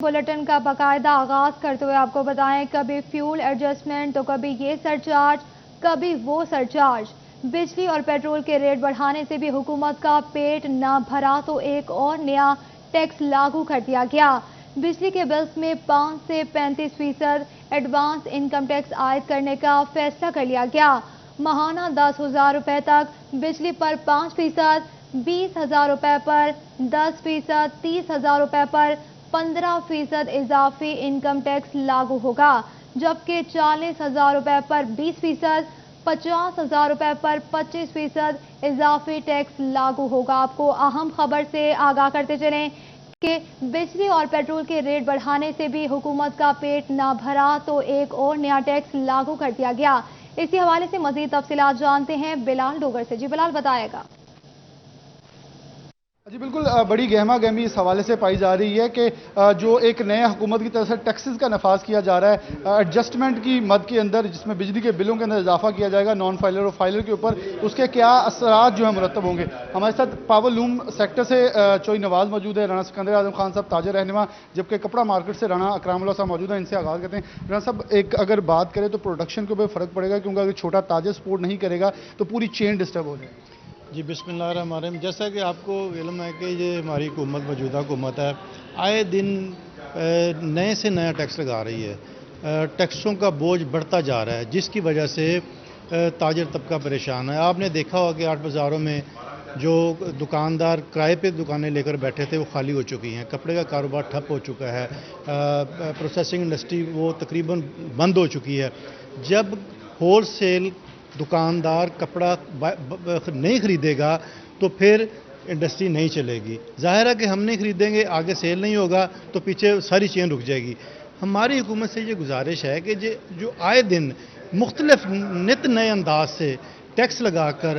Bulletin का बाकायदा आगाज करते हुए आपको बताएं, कभी फ्यूल एडजस्टमेंट तो कभी ये सरचार्ज, कभी वो सरचार्ज। बिजली और पेट्रोल के रेट बढ़ाने से भी हुकूमत का पेट न भरा तो एक और नया टैक्स लागू कर दिया गया। बिजली के बिल्स में 5 से 35% एडवांस इनकम टैक्स आयद करने का फैसला कर लिया गया। माहाना 10,000 रुपए तक बिजली पर 5%, 20,000 रुपए पर 10%, 30,000 रुपए पर 15% इजाफी इनकम टैक्स लागू होगा, जबकि 40,000 रुपए पर 20%, 50,000 रुपए पर 25% इजाफी टैक्स लागू होगा। आपको अहम खबर से आगाह करते चलें कि बिजली और पेट्रोल के रेट बढ़ाने से भी हुकूमत का पेट न भरा तो एक और नया टैक्स लागू कर दिया गया। इसी हवाले से मजीद तफसीलात जानते हैं बिलाल डोगर से। जी बिलाल, बताएगा। जी बिल्कुल, बड़ी गहमा गहमी इस हवाले से पाई जा रही है कि जो एक नए हुकूमत की तरफ से टैक्सेस का नफाज किया जा रहा है एडजस्टमेंट की मद के अंदर, जिसमें बिजली के बिलों के अंदर इजाफा किया जाएगा नॉन फाइलर और फाइलर के ऊपर, उसके क्या असरात जो है मुरतब होंगे। हमारे साथ पावर लूम सेक्टर से चोई नवाज मौजूद है, राना सिकंदर आजम खान साहब ताजर रहनुमा, जबकि कपड़ा मार्केट से राना अकरामुल्लाह साहब मौजूद है। इनसे आगाज़ करते हैं। राना साहब, एक अगर बात करें तो प्रोडक्शन के ऊपर फ़र्क पड़ेगा, क्योंकि अगर छोटा ताजर सपोर्ट नहीं करेगा तो पूरी चेन डिस्टर्ब हो जाएगी। जी बिस्मिल्लाहिर्रहमानिर्रहीम। जैसा कि आपको इल्म है कि ये हमारी हुकूमत मौजूदा हुकूमत है, आए दिन नए से नया टैक्स लगा रही है। टैक्सों का बोझ बढ़ता जा रहा है, जिसकी वजह से ताजर तबका परेशान है। आपने देखा होगा कि 8 बाज़ारों में जो दुकानदार किराए पे दुकानें लेकर बैठे थे वो खाली हो चुकी हैं। कपड़े का कारोबार ठप हो चुका है। प्रोसेसिंग इंडस्ट्री वो तकरीबन बंद हो चुकी है। जब होल सेल दुकानदार कपड़ा नहीं खरीदेगा तो फिर इंडस्ट्री नहीं चलेगी। जाहिर है कि हम नहीं खरीदेंगे, आगे सेल नहीं होगा तो पीछे सारी चेन रुक जाएगी। हमारी हुकूमत से ये गुजारिश है कि जो आए दिन मुख्तलिफ नित नए अंदाज से टैक्स लगाकर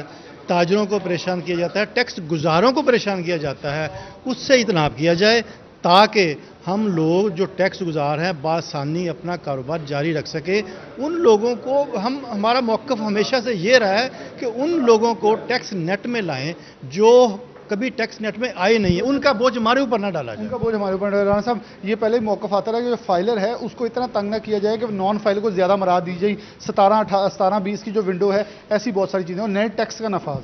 ताजरों को परेशान किया जाता है, टैक्स गुजारों को परेशान किया जाता है, उससे इजनाब किया जाए, ताकि हम लोग जो टैक्स गुजार हैं बासानी अपना कारोबार जारी रख सके। उन लोगों को हमारा मौक़िफ़ हमेशा से ये रहा है कि उन लोगों को टैक्स नेट में लाएं जो कभी टैक्स नेट में आए नहीं है, उनका बोझ हमारे ऊपर ना डाला जाए। उनका बोझ हमारे ऊपर। राना साहब, ये पहले ही मौक़िफ़ आता रहा कि जो फाइलर है उसको इतना तंग ना किया जाए कि नॉन फाइलर को ज़्यादा मरा दी जाए। 17-20 की जो विंडो है, ऐसी बहुत सारी चीज़ें और नए टैक्स का नफाज।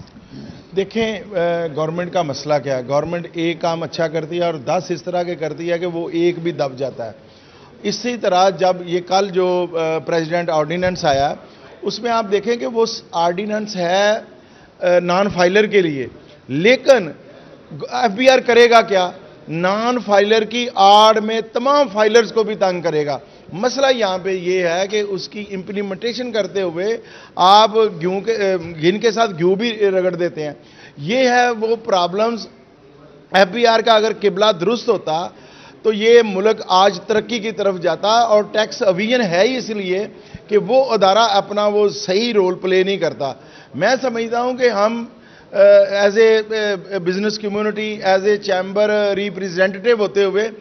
देखें, गवर्नमेंट का मसला क्या है। गवर्नमेंट एक काम अच्छा करती है और 10 इस तरह के करती है कि वो एक भी दब जाता है। इसी तरह जब ये कल जो प्रेसिडेंट ऑर्डिनेंस आया, उसमें आप देखें कि वो ऑर्डिनेंस है नॉन फाइलर के लिए, लेकिन एफबीआर करेगा क्या? नॉन फाइलर की आड़ में तमाम फाइलर्स को भी तंग करेगा। मसला यहाँ पे ये है कि उसकी इम्प्लीमेंटेशन करते हुए आप घिन के साथ घी भी रगड़ देते हैं। ये है वो प्रॉब्लम्स। एफबीआर का अगर किबला दुरुस्त होता तो ये मुल्क आज तरक्की की तरफ जाता, और टैक्स अवियन है ही इसलिए कि वो अदारा अपना वो सही रोल प्ले नहीं करता। मैं समझता हूँ कि हम as a business community, as a chamber representative होते हुए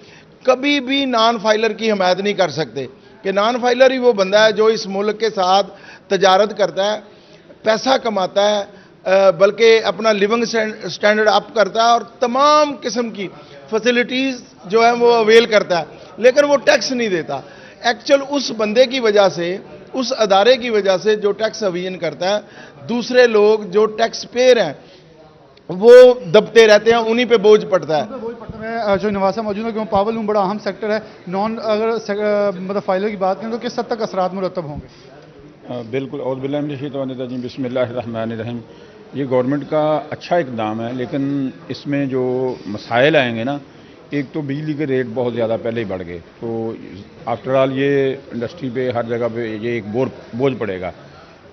कभी भी नॉन फाइलर की हिमायत नहीं कर सकते कि नॉन फाइलर ही वो बंदा है जो इस मुल्क के साथ तजारत करता है, पैसा कमाता है, बल्कि अपना लिविंग स्टैंडर्ड अप करता है और तमाम किस्म की फैसिलिटीज़ जो है वो अवेल करता है, लेकिन वो टैक्स नहीं देता। एक्चुअल उस बंदे की वजह से, उस अदारे की वजह से जो टैक्स अवियन करता है, दूसरे लोग जो टैक्स पेयर हैं वो दबते रहते हैं, उन्हीं पे बोझ पड़ता है। मैं जो नवासा मौजूद है, क्योंकि पावर लूम बड़ा अहम सेक्टर है। अगर मतलब फाइलर की बात करें तो किस हद तक असरात मुरतब होंगे? बिल्कुल। और बिस्मिल्लाहिर्रहमानिर्रहीम। ये गवर्नमेंट का अच्छा इकदाम है, लेकिन इसमें जो मसाइल आएंगे ना, एक तो बिजली के रेट बहुत ज़्यादा पहले ही बढ़ गए, तो आफ्टर ऑल ये इंडस्ट्री पे हर जगह पे ये एक बोझ पड़ेगा।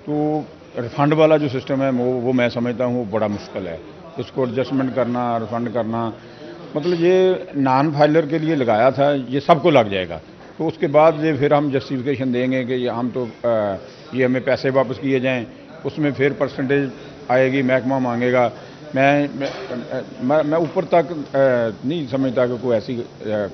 तो रिफंड वाला जो सिस्टम है वो मैं समझता हूँ बड़ा मुश्किल है। उसको एडजस्टमेंट करना, रिफंड करना, मतलब ये नॉन फाइलर के लिए लगाया था, ये सबको लग जाएगा। तो उसके बाद ये फिर हम जस्टिफिकेशन देंगे कि हम तो ये हमें पैसे वापस किए जाएं, उसमें फिर परसेंटेज आएगी, महकमा मांगेगा। मैं ऊपर तक नहीं समझता कि कोई ऐसी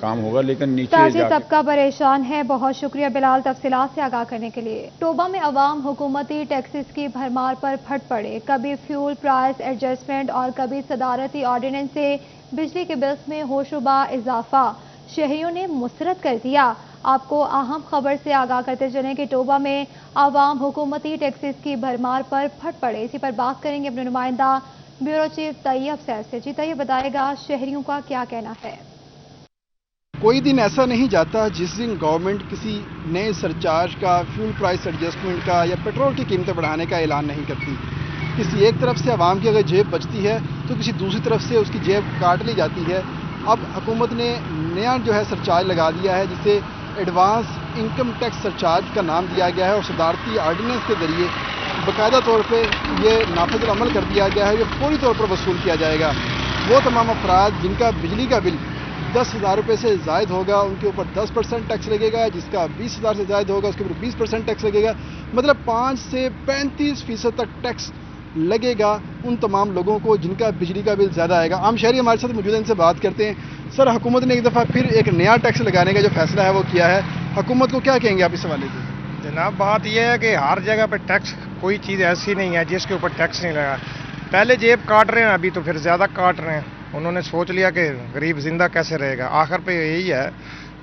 काम होगा, लेकिन नीचे सबका परेशान है। बहुत शुक्रिया बिलाल, तफसीलात से आगाह करने के लिए। टोबा में अवाम हुकूमती टैक्सेस की भरमार पर फट पड़े। कभी फ्यूल प्राइस एडजस्टमेंट और कभी सदारती ऑर्डिनेंस से बिजली के बिल्स में होशरुबा इजाफा। शहरियों ने मुसरत कर दिया। आपको अहम खबर से आगाह करते चलें कि टोबा में आवाम हुकूमती टैक्सेस की भरमार पर फट पड़े। इसी पर बात करेंगे अपने नुमाइंदा ब्यूरो चीफ तैयब सैफ से। जी तैयब, बताएगा शहरियों का क्या कहना है? कोई दिन ऐसा नहीं जाता जिस दिन गवर्नमेंट किसी नए सरचार्ज का, फ्यूल प्राइस एडजस्टमेंट का या पेट्रोल की कीमतें बढ़ाने का ऐलान नहीं करती। किसी एक तरफ से आवाम की अगर जेब बचती है तो किसी दूसरी तरफ से उसकी जेब काट ली जाती है। अब हुकूमत ने नया जो है सरचार्ज लगा दिया है, जिसे एडवांस इनकम टैक्स सरचार्ज का नाम दिया गया है और सदारती आर्डिनेंस के जरिए बाकायदा तौर पे ये नाफिज़ अमल कर दिया गया है। ये फौरी तौर पर वसूल किया जाएगा। वो तमाम अफराद जिनका बिजली का बिल 10,000 रुपये से ज़ायद होगा उनके ऊपर 10% टैक्स लगेगा, जिसका 20,000 से ज़ायद होगा उसके ऊपर 20% टैक्स लगेगा। मतलब 5 से 35% तक टैक्स लगेगा उन तमाम लोगों को जिनका बिजली का बिल ज़्यादा आएगा। आम शहरी हमारे साथ मौजूद हैं, इनसे बात करते हैं। सर, हुकूमत ने एक दफ़ा फिर एक नया टैक्स लगाने का जो फैसला है वो किया है, हुकूमत को क्या कहेंगे आप इस हवाले से? जनाब, बात यह है कि हर जगह पे टैक्स, कोई चीज़ ऐसी नहीं है जिसके ऊपर टैक्स नहीं लगा। पहले जेब काट रहे हैं, अभी तो फिर ज़्यादा काट रहे हैं। उन्होंने सोच लिया कि गरीब जिंदा कैसे रहेगा, आखिर पे यही है।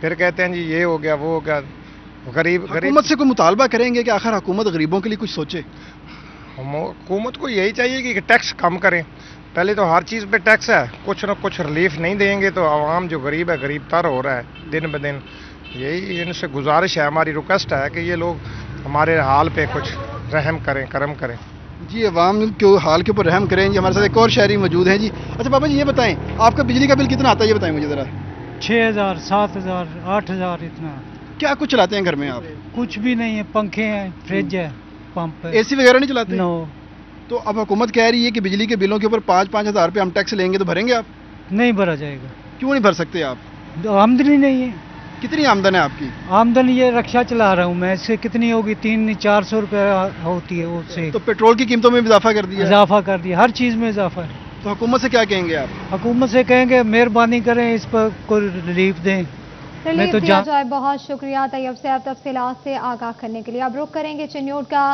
फिर कहते हैं जी ये हो गया वो हो गया। गरीब हुकूमत से कोई मुतालबा करेंगे कि आखिर हुकूमत गरीबों के लिए कुछ सोचे? हुकूमत को यही चाहिए कि टैक्स कम करें। पहले तो हर चीज़ पे टैक्स है, कुछ ना कुछ रिलीफ नहीं देंगे तो आवाम जो गरीब है गरीब तर हो रहा है दिन ब दिन। यही इनसे गुजारिश है, हमारी रिक्वेस्ट है कि ये लोग हमारे हाल पे कुछ रहम करें, करम करें। जी, अवाम के हाल के ऊपर रहम करें। जी, हमारे साथ एक और शहरी मौजूद हैं। जी, अच्छा बाबा जी, ये बताएं आपका बिजली का बिल कितना आता है, ये बताएं मुझे ज़रा। 6,000, 7,000, 8,000 इतना। क्या कुछ चलाते हैं घर में आप? कुछ भी नहीं है, पंखे हैं, फ्रिज है, पंप है। एसी वगैरह नहीं चलाते? नो। तो अब हुकूमत कह रही है कि बिजली के बिलों के ऊपर 5-5 हज़ार रुपये हम टैक्स लेंगे, तो भरेंगे आप? नहीं भरा जाएगा। क्यों नहीं भर सकते आप? आमदनी नहीं है। कितनी आमदन है आपकी? आमदन ये रक्षा चला रहा हूँ मैं, इससे कितनी होगी? 300-400 रुपये होती है उससे। तो पेट्रोल की कीमतों में भी इजाफा कर दिया? इजाफा कर दिया, हर चीज़ में इजाफा है। तो हुकूमत से क्या कहेंगे आप? हुकूमत से कहेंगे मेहरबानी करें, इस पर कोई रिलीफ दें। रिलीफ तो दिया जाए। बहुत शुक्रिया तैयब सैफ तफसीलात से आगाह करने के लिए। अब रुख करेंगे चिन्यूट का।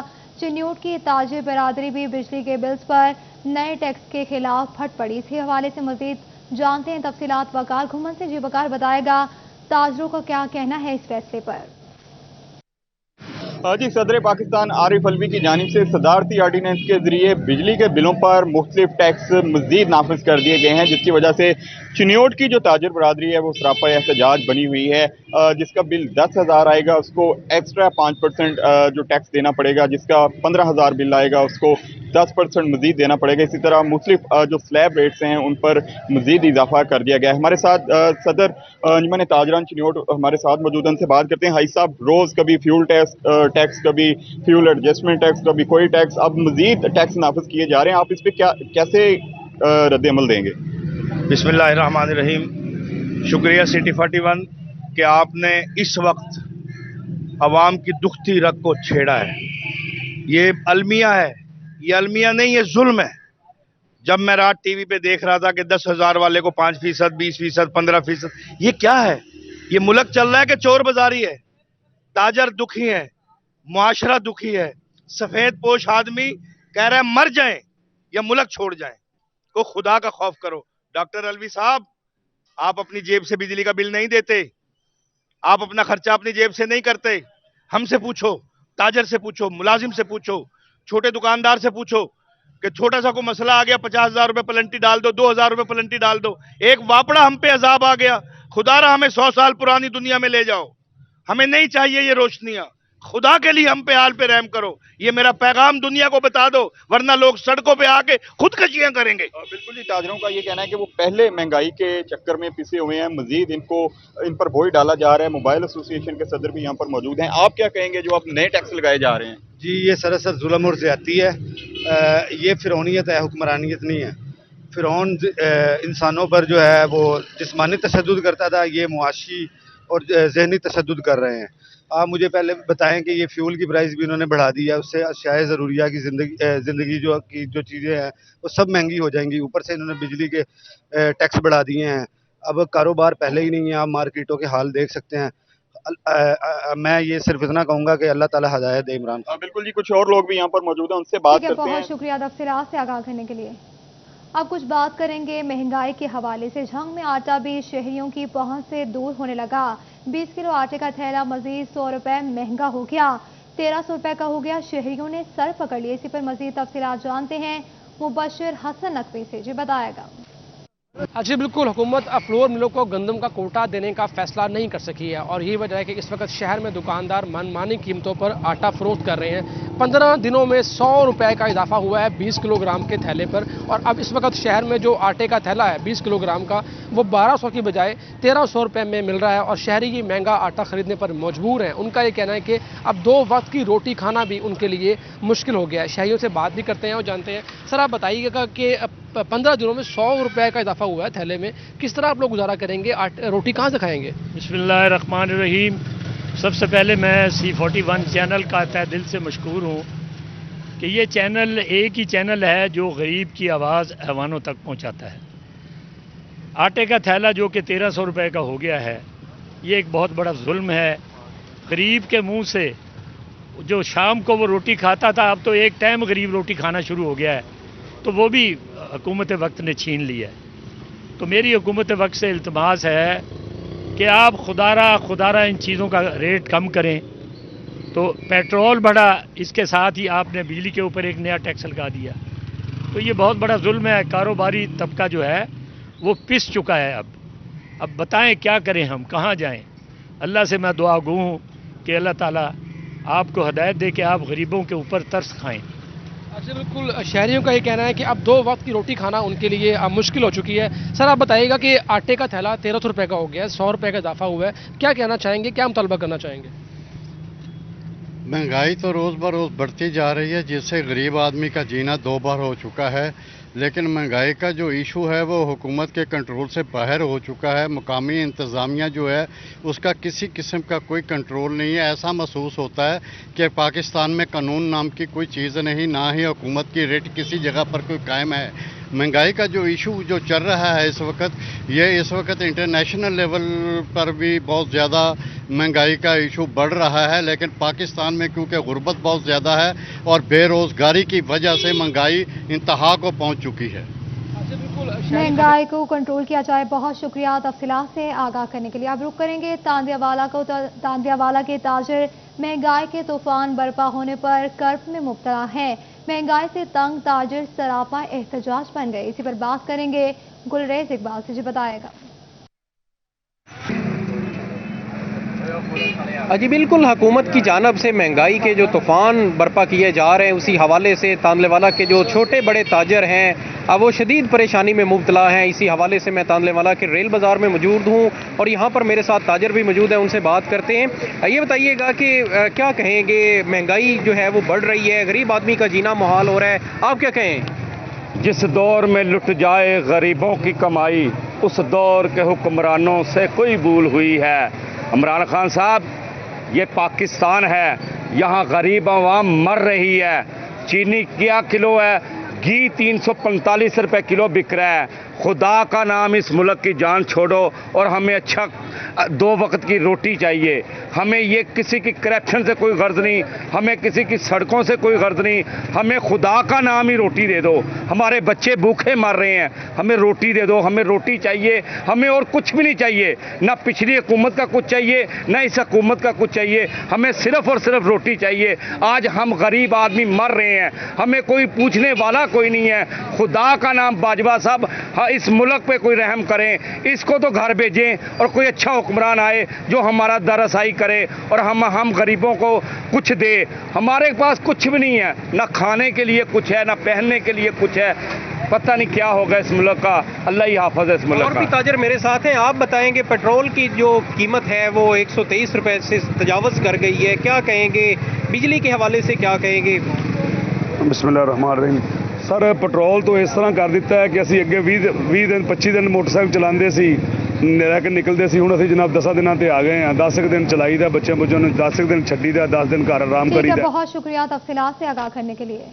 चिन्यूट की ताजिर बरादरी भी बिजली के बिल्स पर नए टैक्स के खिलाफ फट पड़ी। इसी हवाले से मजीद जानते हैं तफसीलात वकार घुमन से। जी वकार, बताएगा ताजरों का क्या कहना है इस फैसले पर? जी, सदर पाकिस्तान आरिफ अलवी की जानिब से सदारती आर्डीनेंस के जरिए बिजली के बिलों पर मुख्तलिफ टैक्स मज़ीद नाफिज कर दिए गए हैं, जिसकी वजह से चिन्योट की जो ताजर बरादरी है वो सरापा एहतजाज बनी हुई है। जिसका बिल 10,000 आएगा उसको एक्स्ट्रा 5% जो टैक्स देना पड़ेगा, जिसका 15,000 बिल आएगा उसको 10% मज़ीद देना पड़ेगा। इसी तरह मुख्तलिफ जो स्लैब रेट्स हैं उन पर मज़ीद इजाफा कर दिया गया है। हमारे साथ सदर अंजुमन ताजरान चिन्योट हमारे साथ मौजूद हैं, उनसे बात करते हैं। हाई साहब, रोज़ कभी फ्यूल टैक्स, कभी फ्यूल एडजस्टमेंट टैक्स, कभी कोई टैक्स, अब मज़ीद टैक्स नाफिज किए जा रहे हैं, आप इस पर कैसे रद्द-ए-अमल देंगे? बिस्मिल्लाहिर्रहमानिर्रहीम। शुक्रिया सिटी 41 कि आपने इस वक्त अवाम की दुखती रग को छेड़ा है। ये अलमिया है, ये अलमिया नहीं, ये जुल्म है। जब मैं रात टीवी पे देख रहा था कि 10,000 वाले को 5%, 20%, 15%, ये क्या है? ये मुल्क चल रहा है कि चोर बाजारी है। ताजर दुखी है, मुआशरा दुखी है। सफेद पोश आदमी कह रहा है मर जाएं या मुल्क छोड़ जाएं। को खुदा का खौफ करो। डॉक्टर अलवी साहब, आप अपनी जेब से बिजली का बिल नहीं देते, आप अपना खर्चा अपनी जेब से नहीं करते। हमसे पूछो, ताजर से पूछो, मुलाजिम से पूछो, छोटे दुकानदार से पूछो कि छोटा सा कोई मसला आ गया, 50,000 रुपए पलंटी डाल दो, 2,000 रुपए पलंटी डाल दो। एक वापड़ा हम पे अजाब आ गया, खुदारा हमें 100 साल पुरानी दुनिया में ले जाओ। हमें नहीं चाहिए ये रोशनियां, खुदा के लिए हम पे हाल पे रहम करो। ये मेरा पैगाम दुनिया को बता दो, वरना लोग सड़कों पे आके खुदकशियां करेंगे। बिल्कुल ही, ताजरों का ये कहना है कि वो पहले महंगाई के चक्कर में पिसे हुए हैं, मजीद इन पर बोझ डाला जा रहा है। मोबाइल एसोसिएशन के सदर भी यहाँ पर मौजूद हैं, आप क्या कहेंगे जो आप नए टैक्स लगाए जा रहे हैं? जी, ये सरासर जुल्म और ज्यादती है। ये फिरौनियत है, हुक्मरानियत नहीं है। फिरौन इंसानों पर जो है वो जिस्मानी तशद्दुद करता था, ये मुआशी और जहनी तशद्दुद कर रहे हैं। आप मुझे पहले बताएं कि ये फ्यूल की प्राइस भी उन्होंने बढ़ा दी है, उससे अशियाए ज़रूरिया की ज़िंदगी जो चीज़ें हैं वो सब महंगी हो जाएंगी। ऊपर से इन्होंने बिजली के टैक्स बढ़ा दिए हैं। अब कारोबार पहले ही नहीं है, आप मार्केटों के हाल देख सकते हैं। मैं ये सिर्फ इतना कहूँगा कि अल्लाह ताला हदायत दे इमरान। बिल्कुल जी, कुछ और लोग भी यहाँ पर मौजूद हैं, उनसे बात करते हैं। बहुत शुक्रिया तफसीलात से आगाह करने के लिए। اب کچھ بات کریں گے مہنگائی کے حوالے سے۔ جھنگ میں آٹا بھی شہریوں کی پہنچ سے دور ہونے لگا۔ 20 کلو آٹے کا تھیلا مزید 100 روپے مہنگا ہو گیا، 1300 روپے کا ہو گیا۔ شہریوں نے سر پکڑ لیے۔ اسی پر مزید تفصیلات جانتے ہیں مبشر حسن نقوی سے۔ جی بتائے گا۔ جی بالکل، حکومت فلور ملوں کو گندم کا کوٹا دینے کا فیصلہ نہیں کر سکی ہے اور یہی وجہ ہے کہ اس وقت شہر میں دکاندار من مانی قیمتوں پر آٹا فروخت کر رہے ہیں۔ 15 دنوں میں 100 روپے کا اضافہ ہوا ہے 20 کلو گرام کے تھیلے پر، اور اب اس وقت شہر میں جو آٹے کا تھیلا ہے 20 کلو گرام کا وہ 1200 کی بجائے 1300 روپے میں مل رہا ہے، اور شہری یہ مہنگا آٹا خریدنے پر مجبور ہیں۔ ان کا یہ کہنا ہے کہ اب 2 وقت کی روٹی کھانا بھی ان کے لیے مشکل ہو گیا ہے۔ شہریوں سے بات بھی کرتے ہیں اور جانتے ہیں۔ سر آپ بتائیے گا کہ 15 دنوں میں 100 روپے کا اضافہ ہوا ہے تھیلے میں، کس طرح آپ لوگ گزارا کریں گے؟ روٹی کہاں سے کھائیں گے؟ بسم اللہ الرحمن الرحیم۔ سب سے پہلے میں C41 چینل کا تہ دل سے مشکور ہوں کہ یہ چینل ایک ہی چینل ہے جو غریب کی آواز ایوانوں تک پہنچاتا ہے۔ آٹے کا تھیلا جو کہ 1300 روپے کا ہو گیا ہے، یہ ایک بہت بڑا ظلم ہے۔ غریب کے منہ سے جو شام کو وہ روٹی کھاتا تھا، اب تو ایک ٹائم غریب روٹی کھانا شروع ہو گیا ہے، تو وہ بھی حکومت وقت نے چھین لیا ہے۔ تو میری حکومت وقت سے التماس ہے کہ آپ خدارہ ان چیزوں کا ریٹ کم کریں۔ تو پیٹرول بڑھا، اس کے ساتھ ہی آپ نے بجلی کے اوپر ایک نیا ٹیکس لگا دیا، تو یہ بہت بڑا ظلم ہے۔ کاروباری طبقہ جو ہے وہ پس چکا ہے۔ اب بتائیں کیا کریں، ہم کہاں جائیں؟ اللہ سے میں دعا گو ہوں کہ اللہ تعالیٰ آپ کو ہدایت دے کہ آپ غریبوں کے اوپر ترس کھائیں۔ اچھا بالکل، شہریوں کا یہ کہنا ہے کہ اب 2 وقت کی روٹی کھانا ان کے لیے مشکل ہو چکی ہے۔ سر آپ بتائیے گا کہ آٹے کا تھیلا 1300 روپے کا ہو گیا ہے، 100 روپے کا اضافہ ہوا ہے، کیا کہنا چاہیں گے، کیا مطالبہ کرنا چاہیں گے؟ مہنگائی تو روز بروز بڑھتی جا رہی ہے، جس سے غریب آدمی کا جینا 2 بار ہو چکا ہے، لیکن مہنگائی کا جو ایشو ہے وہ حکومت کے کنٹرول سے باہر ہو چکا ہے۔ مقامی انتظامیہ جو ہے اس کا کسی قسم کا کوئی کنٹرول نہیں ہے۔ ایسا محسوس ہوتا ہے کہ پاکستان میں قانون نام کی کوئی چیز نہیں، نہ ہی حکومت کی ریٹ کسی جگہ پر کوئی قائم ہے۔ مہنگائی کا جو ایشو جو چل رہا ہے اس وقت انٹرنیشنل لیول پر بھی بہت زیادہ مہنگائی کا ایشو بڑھ رہا ہے، لیکن پاکستان میں کیونکہ غربت بہت زیادہ ہے اور بے روزگاری کی وجہ سے مہنگائی انتہا کو پہنچ چکی ہے۔ مہنگائی کو کنٹرول کیا جائے۔ بہت شکریہ تفصیلات سے آگاہ کرنے کے لیے۔ اب رخ کریں گے تاندیا والا کے تاجر مہنگائی کے طوفان برپا ہونے پر کرب میں مبتلا ہیں۔ مہنگائی سے تنگ تاجر سراپا احتجاج بن گئے۔ اسی پر بات کریں گے گلریز اقبال سے۔ جی بتائے گا۔ جی بالکل، حکومت کی جانب سے مہنگائی کے جو طوفان برپا کیے جا رہے ہیں، اسی حوالے سے تاندلے والا کے جو چھوٹے بڑے تاجر ہیں وہ شدید پریشانی میں مبتلا ہیں۔ اسی حوالے سے میں تاندلے والا کے ریل بازار میں موجود ہوں اور یہاں پر میرے ساتھ تاجر بھی موجود ہیں، ان سے بات کرتے ہیں۔ یہ بتائیے گا کہ کیا کہیں گے، مہنگائی جو ہے وہ بڑھ رہی ہے، غریب آدمی کا جینا محال ہو رہا ہے، آپ کیا کہیں؟ جس دور میں لٹ جائے غریبوں کی کمائی، اس دور کے حکمرانوں سے کوئی بھول ہوئی ہے۔ عمران خان صاحب، یہ پاکستان ہے، یہاں غریب عوام مر رہی ہے۔ چینی کیا کلو ہے؟ گھی 345 روپے کلو بک رہا ہے۔ خدا کا نام اس ملک کی جان چھوڑو اور ہمیں اچھا 2 وقت کی روٹی چاہیے۔ ہمیں یہ کسی کی کرپشن سے کوئی غرض نہیں، ہمیں کسی کی سڑکوں سے کوئی غرض نہیں، ہمیں خدا کا نام ہی روٹی دے دو۔ ہمارے بچے بھوکے مر رہے ہیں، ہمیں روٹی دے دو، ہمیں روٹی چاہیے، ہمیں اور کچھ بھی نہیں چاہیے، نہ پچھلی حکومت کا کچھ چاہیے نہ اس حکومت کا کچھ چاہیے، ہمیں صرف اور صرف روٹی چاہیے۔ آج ہم غریب آدمی مر رہے ہیں، ہمیں کوئی پوچھنے والا کوئی نہیں ہے۔ خدا کا نام باجوہ صاحب اس ملک پہ کوئی رحم کریں، اس کو تو گھر بھیجیں اور کوئی اچھا حکمران آئے جو ہمارا دررسائی کرے اور ہم غریبوں کو کچھ دے۔ ہمارے پاس کچھ بھی نہیں ہے، نہ کھانے کے لیے کچھ ہے، نہ پہننے کے لیے کچھ ہے۔ پتہ نہیں کیا ہوگا اس ملک کا، اللہ ہی حافظ ہے اس ملک کا۔ اور بھی تاجر میرے ساتھ ہیں، آپ بتائیں گے پیٹرول کی جو قیمت ہے وہ 123 روپے سے تجاوز کر گئی ہے، کیا کہیں گے؟ بجلی کے حوالے سے کیا کہیں گے؟ بسم اللہ الرحمن الرحیم۔ سر پیٹرول تو اس طرح کر دیتا ہے کہ اسی اگے 20 دن 25 دن موٹر سائیکل چلاندے سی، لے کے نکلتے سی، ہوں اسی جناب 10 دنوں تے آ گئے ہیں۔ 10 دن چلائی دا، بچے بچوں نے 10 دن چھڈی دا، 10 دن گھر آرام کری دا۔ بہت شکریہ تفصیلات سے آگاہ کرنے کے لیے۔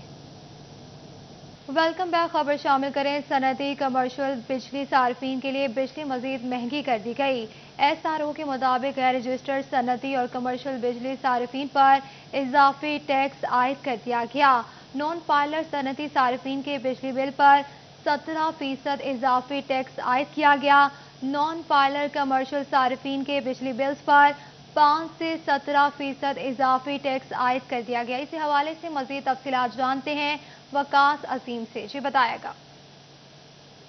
ویلکم بیک، خبر شامل کریں۔ صنعتی کمرشل بجلی صارفین کے لیے بجلی مزید مہنگی کر دی گئی۔ SRO کے مطابق غیر رجسٹرڈ صنعتی اور کمرشل بجلی صارفین پر اضافی ٹیکس عائد کر دیا گیا۔ نان فائلر صنعتی صارفین کے بجلی بل پر 17% इजाफी टैक्स आयद किया गया। नॉन फाइलर कमर्शियल सार्फिन के बिजली बिल्स पर 5 से 17% इजाफी टैक्स आयद कर दिया गया। इसी हवाले से मजीद तफसीलात जानते हैं वकास अजीम से। जी बताएगा।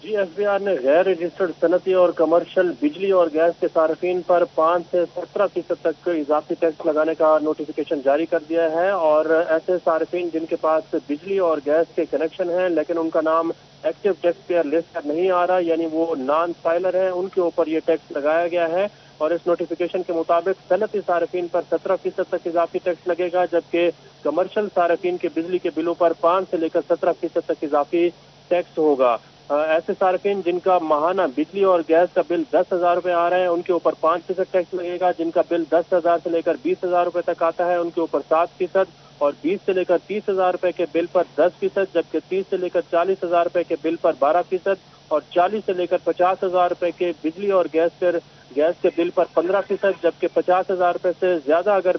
जी, SBR ने गैर रजिस्टर्ड सनती और कमर्शियल बिजली और गैस के सार्फिन पर 5 से 17% तक इजाफी टैक्स लगाने का नोटिफिकेशन जारी कर दिया है। और ऐसे सार्फिन जिनके पास बिजली और गैस के कनेक्शन हैं लेकिन उनका नाम एक्टिव टैक्स पेयर लिस्ट पर नहीं आ रहा, यानी वो नॉन फाइलर हैं, उनके ऊपर ये टैक्स लगाया गया है। और इस नोटिफिकेशन के मुताबिक सनती सार्फिन पर 17% तक इजाफी टैक्स लगेगा, जबकि कमर्शियल सार्फिन के बिजली के बिलों पर 5 से लेकर 17% तक इजाफी टैक्स होगा। ऐसे सार्फिन जिनका माहाना बिजली और गैस का बिल 10,000 रुपये आ रहा है उनके ऊपर 5% टैक्स लगेगा। जिनका बिल 10,000 से लेकर 20,000 रुपये तक आता है उनके ऊपर 7%, और 20 से लेकर 30,000 रुपये के बिल पर 10%, जबकि 30 से लेकर 40,000 रुपये के बिल पर 12%, और 40 से लेकर 50,000 रुपये के बिजली और गैस के बिल पर 15%, जबकि 50,000 रुपये से ज्यादा अगर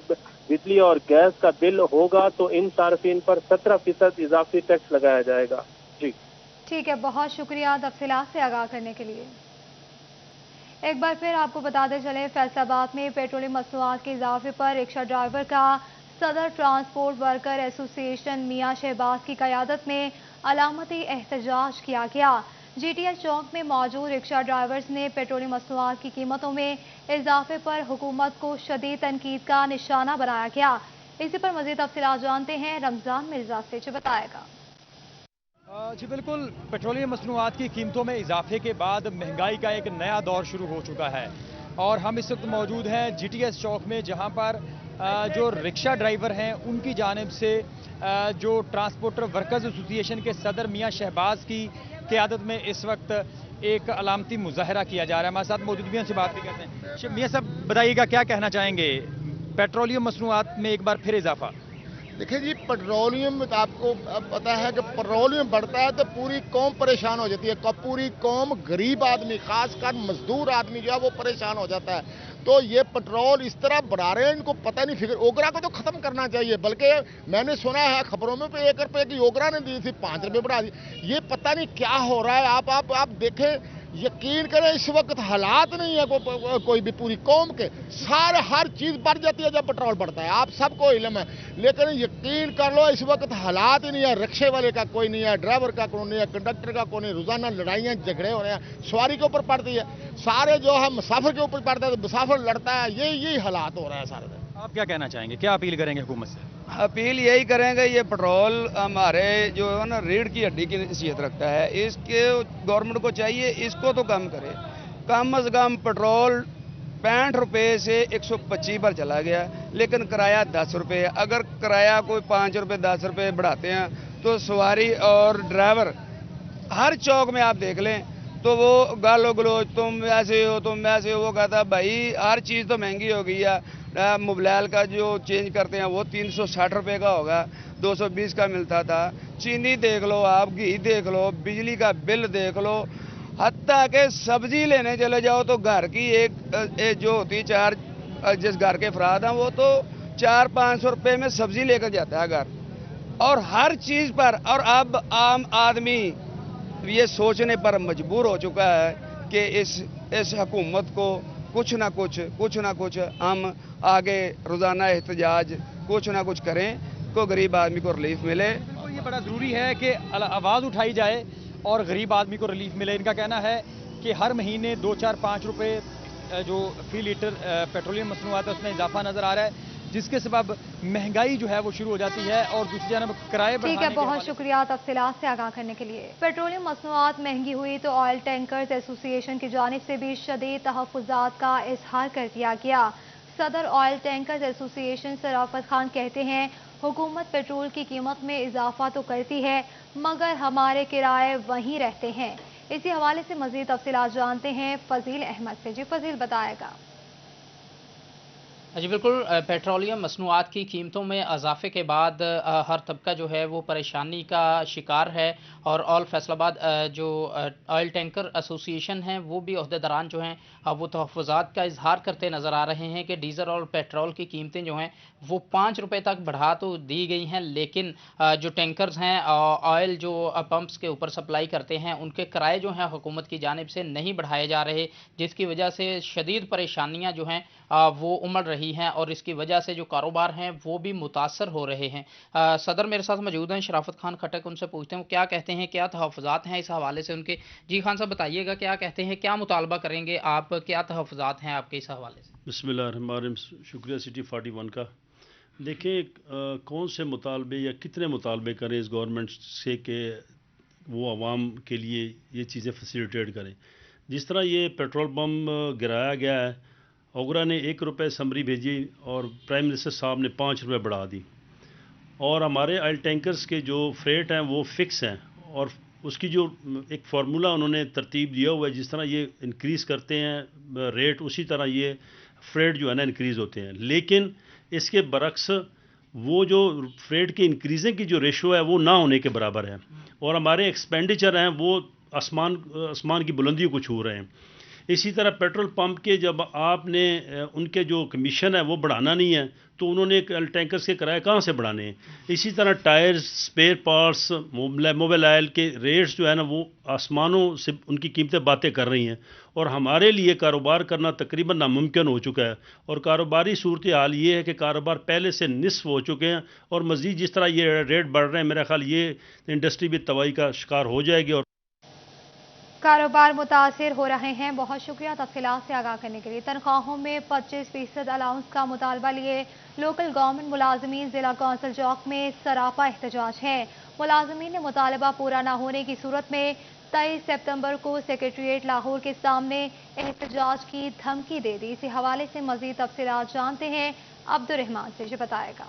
बिजली और गैस का बिल होगा तो इन सार्फिन पर 17% इजाफी टैक्स लगाया जाएगा। जी ठीक है, बहुत शुक्रिया तफसीलात से आगाह करने के लिए। एक बार फिर आपको बताते चले, फैसलाबाद में पेट्रोलियम मसनूआत के इजाफे पर रिक्शा ड्राइवर का सदर ट्रांसपोर्ट वर्कर एसोसिएशन मियां शहबाज की क़यादत में अलामती एहतजाज किया गया। GTS चौक में मौजूद रिक्शा ड्राइवर्स ने पेट्रोलियम मसनूआत की कीमतों में इजाफे पर हुकूमत को शदीद तनकीद का निशाना बनाया गया। इसी पर मज़ीद तफसीलात जानते हैं रमज़ान मिर्जा से। जो बताएगा। जी बिल्कुल, पेट्रोलियम मसनूआत की कीमतों में इजाफे के बाद महंगाई का एक नया दौर शुरू हो चुका है और हम इस वक्त मौजूद हैं GTS चौक में, जहां पर जो रिक्शा ड्राइवर हैं उनकी जानिब से जो ट्रांसपोर्टर वर्कर्स एसोसिएशन के सदर मियां शहबाज की क़यादत में इस वक्त एक अलामती मुजाहरा किया जा रहा है। हमारे साथ मौजूद मियां से बात भी करते हैं। मियां साहब बताइएगा, क्या कहना चाहेंगे, पेट्रोलियम मसनूआत में एक बार फिर इजाफा? देखिए जी, पेट्रोलियम आपको पता है कि पेट्रोलियम बढ़ता है तो पूरी कौम परेशान हो जाती है। पूरी कौम, गरीब आदमी, खासकर मजदूर आदमी जो है वो परेशान हो जाता है। तो ये पेट्रोल इस तरह बढ़ा रहे हैं, इनको पता नहीं, फिक्र ओगरा को तो खत्म करना चाहिए। बल्कि मैंने सुना है खबरों में 1 रुपये की ओगरा ने दी थी, 5 रुपये बढ़ा दी। ये पता नहीं क्या हो रहा है। आप देखें, यकीन करें, इस वक्त हालात नहीं है कोई भी, पूरी कौम के सारे हर चीज़ बढ़ जाती है जब पेट्रोल बढ़ता है, आप सबको इल्म है। लेकिन यकीन कर लो, इस वक्त हालात ही नहीं है। रिक्शे वाले का कोई नहीं है, ड्राइवर का कोई नहीं है, कंडक्टर का कोई नहीं। रोजाना लड़ाइयाँ झगड़े हो रहे हैं, सवारी के ऊपर पड़ती है, सारे जो है मुसाफिर के ऊपर पड़ता है, तो मुसाफिर लड़ता है। यही हालात हो रहा है सारे दिन। आप क्या कहना चाहेंगे, क्या अपील करेंगे हुकूमत से? अपील यही करेंगे, ये पेट्रोल हमारे जो है ना रीढ़ की हड्डी की हैसियत रखता है। इसके गवर्नमेंट को चाहिए इसको तो कम करे। कम से कम पेट्रोल 65 रुपये से 125 पर चला गया, लेकिन किराया 10 रुपये। अगर किराया कोई 5 रुपये 10 रुपये बढ़ाते हैं तो सवारी और ड्राइवर हर चौक में आप देख लें तो वो गालो गलोच, तुम ऐसे हो तुम ऐसे हो। वो कहता भाई हर चीज़ तो महंगी हो गई है। मोबाइल का जो चेंज करते हैं वो 360 रुपये का होगा, 220 का मिलता था। चीनी देख लो आप, घी देख लो, बिजली का बिल देख लो, हत्ता के सब्जी लेने चले जाओ तो घर की एक जो होती चार, जिस घर के अफराद हैं वो तो 400-500 रुपये में सब्जी लेकर जाता है घर, और हर चीज़ पर। और अब आम आदमी ये सोचने पर मजबूर हो चुका है कि इस हुकूमत को कुछ ना कुछ हम आगे रोज़ाना एहतजाज कुछ ना कुछ करें, को गरीब आदमी को रिलीफ मिले। तो ये बड़ा ज़रूरी है कि आवाज़ उठाई जाए और गरीब आदमी को रिलीफ मिले। इनका कहना है कि हर महीने 2, 4, 5 रुपये जो फी लीटर पेट्रोलियम मसनूआत है उसमें इजाफा नज़र आ रहा है, जिसके सबब महंगाई जो है वो शुरू हो जाती है और दूसरी जानब किराए बढ़ाने। ठीक है, बहुत शुक्रिया तफसीलात से आगाह करने के लिए। पेट्रोलियम मसनूआत महंगी हुई तो ऑयल टैंकर्स एसोसिएशन की जानिब से भी शदीद तहफ़्फ़ुज़ात का इजहार कर दिया गया। सदर ऑयल टैंकर्स एसोसिएशन सराफत खान कहते हैं, हुकूमत पेट्रोल की कीमत में इजाफा तो करती है मगर हमारे किराए वहीं रहते हैं। इसी हवाले से मज़ीद तफसीलात जानते हैं फजील अहमद से। जी फजील बताएगा। جی بالکل، پیٹرولیم مصنوعات کی قیمتوں میں اضافے کے بعد ہر طبقہ جو ہے وہ پریشانی کا شکار ہے، اور آل فیصل آباد جو آئل ٹینکر ایسوسی ایشن ہیں وہ بھی عہدیداران جو ہیں وہ تحفظات کا اظہار کرتے نظر آ رہے ہیں کہ ڈیزل اور پیٹرول کی قیمتیں جو ہیں وہ 5 روپے تک بڑھا تو دی گئی ہیں، لیکن جو ٹینکرز ہیں آئل جو پمپس کے اوپر سپلائی کرتے ہیں ان کے کرائے جو ہیں حکومت کی جانب سے نہیں بڑھائے جا رہے، جس کی وجہ سے شدید پریشانیاں جو ہیں وہ امڑ رہی ہیں، اور اس کی وجہ سے جو کاروبار ہیں وہ بھی متاثر ہو رہے ہیں۔ صدر میرے ساتھ موجود ہیں شرافت خان کھٹک، ان سے پوچھتے ہیں وہ کیا کہتے ہیں، کیا تحفظات ہیں اس حوالے سے ان کے۔ جی خان صاحب بتائیے گا کیا کہتے ہیں، کیا مطالبہ کریں گے آپ، کیا تحفظات ہیں آپ کے اس حوالے سے؟ بسم اللہ الرحمن الرحیم، شکریہ سٹی 41 کا۔ دیکھیں کون سے مطالبے یا کتنے مطالبے کریں اس گورنمنٹ سے کہ وہ عوام کے لیے یہ چیزیں فیسیلیٹیٹ کریں۔ جس طرح یہ پیٹرول پمپ گرایا گیا ہے، اوگرا نے 1 روپے سمری بھیجی اور پرائم منسٹر صاحب نے 5 روپے بڑھا دی، اور ہمارے آئل ٹینکرز کے جو فریٹ ہیں وہ فکس ہیں، اور اس کی جو ایک فارمولہ انہوں نے ترتیب دیا ہوا ہے، جس طرح یہ انکریز کرتے ہیں ریٹ اسی طرح یہ فریٹ جو ہے نا انکریز ہوتے ہیں، لیکن اس کے برعکس وہ جو فریٹ کی انکریزنگ کی جو ریشو ہے وہ نہ ہونے کے برابر ہے، اور ہمارے ایکسپینڈیچر ہیں وہ آسمان کی بلندیوں کو چھو رہے ہیں۔ اسی طرح پیٹرول پمپ کے جب آپ نے ان کے جو کمیشن ہے وہ بڑھانا نہیں ہے تو انہوں نے ٹینکرز کے کرائے کہاں سے بڑھانے ہیں۔ اسی طرح tyres, spare parts, mobile oil کے ریٹس جو ہے نا وہ آسمانوں سے ان کی قیمتیں باتیں کر رہی ہیں، اور ہمارے لیے کاروبار کرنا تقریباً ناممکن ہو چکا ہے، اور کاروباری صورتحال یہ ہے کہ کاروبار پہلے سے نصف ہو چکے ہیں، اور مزید جس طرح یہ ریٹ بڑھ رہے ہیں میرا خیال یہ انڈسٹری بھی تباہی کا شکار ہو جائے گی۔ اور کاروبار متاثر ہو رہے ہیں۔ بہت شکریہ تفصیلات سے آگاہ کرنے کے لیے۔ تنخواہوں میں 25% الاؤنس کا مطالبہ لیے لوکل گورنمنٹ ملازمین ضلع کونسل چوک میں سراپا احتجاج ہے۔ ملازمین نے مطالبہ پورا نہ ہونے کی صورت میں 23 سپتمبر کو سیکریٹریٹ لاہور کے سامنے احتجاج کی دھمکی دے دی۔ اسی حوالے سے مزید تفصیلات جانتے ہیں عبدالرحمان سے، جو بتائے گا۔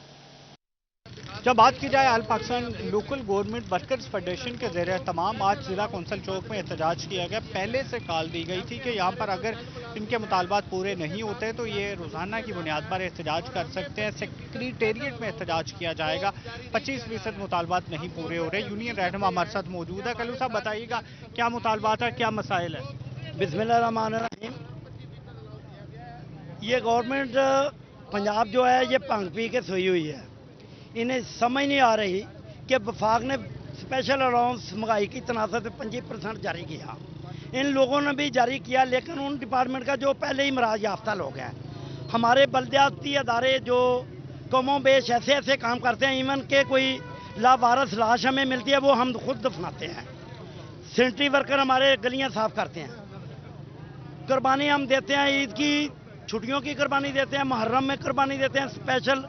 جب بات کی جائے all Pakistan local government workers federation کے زیر اہتمام آج ضلع کونسل چوک میں احتجاج کیا گیا۔ پہلے سے کال دی گئی تھی کہ یہاں پر اگر ان کے مطالبات پورے نہیں ہوتے تو یہ روزانہ کی بنیاد پر احتجاج کر سکتے ہیں۔ سیکریٹریٹ میں احتجاج کیا جائے گا۔ 25% مطالبات نہیں پورے ہو رہے۔ یونین رہنما ہمارے ساتھ موجود ہے۔ کلو صاحب بتائیے گا کیا مطالبات ہے، کیا مسائل ہیں؟ بسم اللہ الرحمن الرحیم۔ یہ گورنمنٹ پنجاب جو ہے یہ پنگ پی کے سوئی ہوئی ہے، انہیں سمجھ نہیں آ رہی کہ وفاق نے اسپیشل الاؤنس مہنگائی کی تناسب سے 25% جاری کیا، ان لوگوں نے بھی جاری کیا، لیکن ان ڈپارٹمنٹ کا جو پہلے ہی مراج یافتہ لوگ ہیں، ہمارے بلدیاتی ادارے جو قوموں بیش ایسے کام کرتے ہیں، ایون کہ کوئی لاوارث لاش ہمیں ملتی ہے وہ ہم خود دفناتے ہیں، سینٹری ورکر ہمارے گلیاں صاف کرتے ہیں، قربانی ہم دیتے ہیں، عید کی چھٹیوں کی قربانی دیتے ہیں، محرم میں قربانی دیتے ہیں، اسپیشل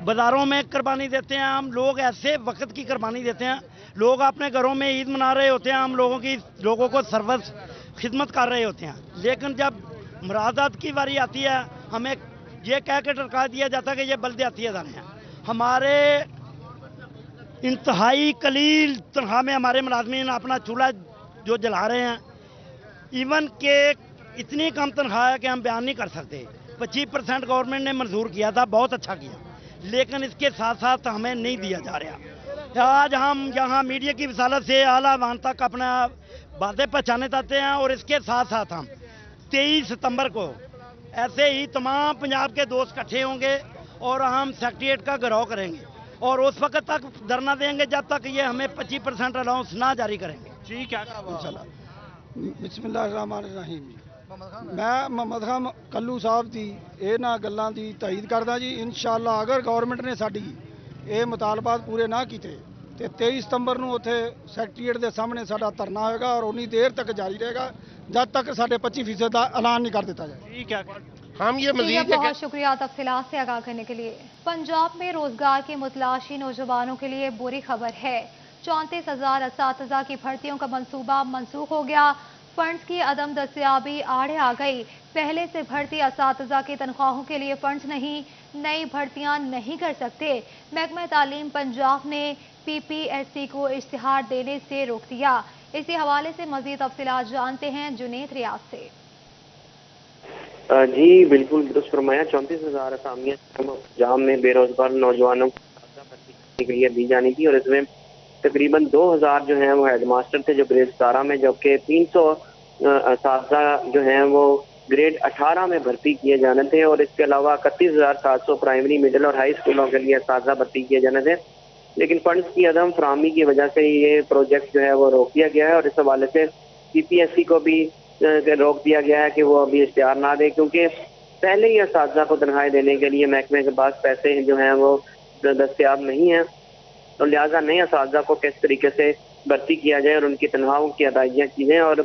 بازاروں میں قربانی دیتے ہیں، ہم لوگ ایسے وقت کی قربانی دیتے ہیں، لوگ اپنے گھروں میں عید منا رہے ہوتے ہیں، ہم لوگوں کو سروس خدمت کر رہے ہوتے ہیں، لیکن جب مرادات کی باری آتی ہے ہمیں یہ کہہ کے ٹرکا دیا جاتا ہے کہ یہ بلدیاتی ادارے ہیں۔ ہمارے انتہائی قلیل تنخواہ میں ہمارے ملازمین اپنا چولہا جو جلا رہے ہیں، ایون کہ اتنی کم تنخواہ ہے کہ ہم بیان نہیں کر سکتے۔ 25% گورنمنٹ نے منظور کیا تھا، بہت اچھا کیا، لیکن اس کے ساتھ ساتھ ہمیں نہیں دیا جا رہا۔ آج ہم یہاں میڈیا کی وسالت سے اعلیٰ عوام تک اپنا باتیں پہنچانے چاہتے ہیں، اور اس کے ساتھ ساتھ ہم 23 ستمبر کو ایسے ہی تمام پنجاب کے دوست اکٹھے ہوں گے اور ہم سیکریٹریٹ کا گھیراؤ کریں گے، اور اس وقت تک دھرنا دیں گے جب تک یہ ہمیں 25% الاؤنس نہ جاری کریں گے۔ جی کیا بسم اللہ الرحمن الرحیم۔ میں محمد خان کلو صاحب دی ਇਹਨਾਂ ਗੱਲਾਂ ਦੀ ਤਾਇਦ ਕਰਦਾ ਜੀ। ਇਨਸ਼ਾਅੱਲਾ ਅਗਰ ਗਵਰਨਮੈਂਟ ਨੇ ਸਾਡੀ ਇਹ ਮੁਤਾਲਬਾਤ ਪੂਰੇ ਨਾ ਕੀਤੇ ਤੇ 23 ਸਤੰਬਰ ਨੂੰ ਉੱਥੇ ਸੈਕਟਰੀਏਟ ਦੇ ਸਾਹਮਣੇ ਸਾਡਾ ਧਰਨਾ ਹੋਏਗਾ, ਔਰ ਉਨੀ ਦੇਰ ਤੱਕ ਜਾਰੀ ਰਹੇਗਾ ਜਦ ਤੱਕ ਸਾਡੇ 25% ਦਾ ਐਲਾਨ ਨਹੀਂ ਕਰ ਦਿੱਤਾ ਜਾਏ। ਠੀਕ ਹੈ ہم یہ مزید بہت شکریہ تفصیلات سے آگاہ کرنے کے لیے۔ پنجاب میں روزگار کے متلاشی نوجوانوں کے لیے بری خبر ہے۔ 34,000 اساتذہ کی بھرتیوں کا منصوبہ منسوخ ہو گیا۔ فنڈز کی عدم دستیابی آڑے آ گئی۔ پہلے سے بھرتی اساتذہ کی تنخواہوں کے لیے فنڈز نہیں، نئی بھرتیاں نہیں کر سکتے۔ محکمہ تعلیم پنجاب نے PPSC کو اشتہار دینے سے روک دیا۔ اسی حوالے سے مزید تفصیلات جانتے ہیں جنید ریاض سے۔ जी बिल्कुल दुरुस्त फरमाया। 34,000 असामियाँ जाम में बेरोजगार नौजवानों को भर्ती करने के लिए दी जानी थी और इसमें तकरीबन 2,000 जो हैं वो हेडमास्टर थे जो ग्रेड 17 में, जबकि 300 असातिज़ा जो हैं वो ग्रेड 18 में भर्ती किए जाने थे और इसके अलावा 31,700 प्राइमरी, मिडिल और हाई स्कूलों के लिए असातिज़ा भर्ती किए जाने थे। लेकिन फंड्स की अदम फराहमी की वजह से ये प्रोजेक्ट जो है वो रोक दिया गया है और इस हवाले से CPSE को भी रोक दिया गया है कि वो अभी इश्तिहार ना दे, क्योंकि पहले ही असातिज़ा को तनख्वाहें देने के लिए महकमे के पास पैसे जो हैं वो दस्तयाब नहीं हैं, तो लिहाजा नए असातिज़ा को किस तरीके से भर्ती किया जाए और उनकी तनख्वाहों की अदायगियाँ की जाएँ। और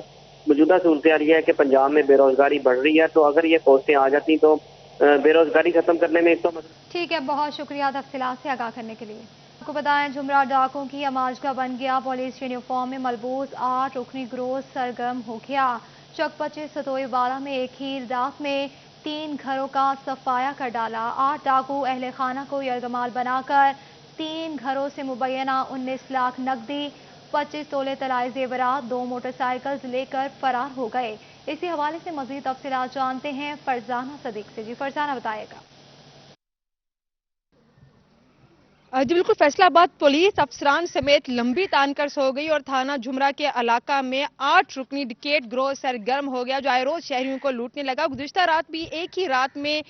मौजूदा सूरत हाल ये है कि पंजाब में बेरोजगारी बढ़ रही है, तो अगर ये पोस्टें आ जाती तो बेरोजगारी खत्म करने में एक तो ठीक है, बहुत शुक्रिया तफसीलात से आगाह करने के लिए। आपको बताएं झुमरा डाकों की अमाजगा बन गया। पुलिस यूनिफॉर्म में मलबूस 8 रुकनी गिरोह सरगर्म हो गया। चकपचे सतोईवाला में एक ही रात में 3 घरों का सफाया कर डाला। 8 डाकू अहले खाना को यरगमाल बनाकर 3 घरों से मुबैना 19 लाख नकदी, 25 तोले तलाई जेवरात, 2 मोटरसाइकिल लेकर फरार हो गए। इसी हवाले से मजीद तफसीलात जानते हैं फरजाना सदीक से। जी फरजाना बताएगा। जी बिल्कुल, फैसलाबाद पुलिस अफसरान समेत लंबी तान कर सो गई और थाना झुमरा के इलाका में 8 रुकनी डिकेट ग्रोह सरगर्म हो गया जो आए रोज शहरियों को लूटने लगा। गुज़िश्ता रात भी एक ही रात में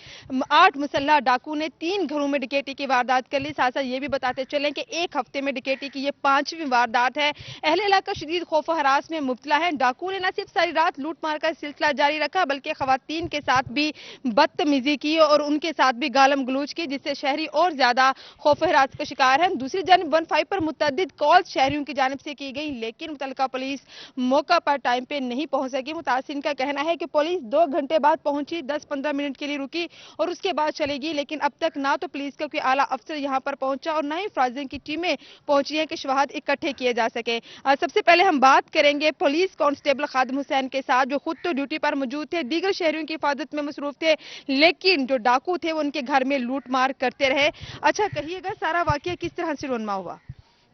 8 मुसल्लह डाकू ने 3 घरों में डिकेटी की वारदात कर ली। साथ साथ ये भी बताते चलें कि एक हफ्ते में डिकेटी की ये 5वीं वारदात है। अहले इलाका शदीद खौफ हरास में मुब्तला है। डाकू ने न सिर्फ सारी रात लूट मार का सिलसिला जारी रखा बल्कि खवातीन के साथ भी बदतमीजी की और उनके साथ भी गालम गलूच की, जिससे शहरी और ज्यादा खौफ हरास का शिकार है। दूसरी जानिब 15 पर मुतअद्दिद कॉल शहरियों की जानिब से की गई, लेकिन मुतल्लिका पुलिस मौका पर टाइम पे नहीं पहुंच सकी। मुतासिरीन का कहना है कि पुलिस 2 घंटे बाद पहुंची, 10-15 मिनट के लिए रुकी और उसके बाद चलेगी, लेकिन अब तक ना तो पुलिस का कोई आला अफसर यहां पर पहुंचा और ना ही फराजियों की टीमें पहुंची हैं कि शवाहद इकट्ठे किए जा सके। सबसे पहले हम बात करेंगे पुलिस कांस्टेबल खादिम हुसैन के साथ, जो खुद तो ड्यूटी पर मौजूद थे, दीगर शहरियों की हिफाजत में मसरूफ थे, लेकिन जो डाकू थे वो उनके घर में लूट मार करते रहे। अच्छा कहिएगा, सारा वाकया किस तरह से रोनमा हुआ?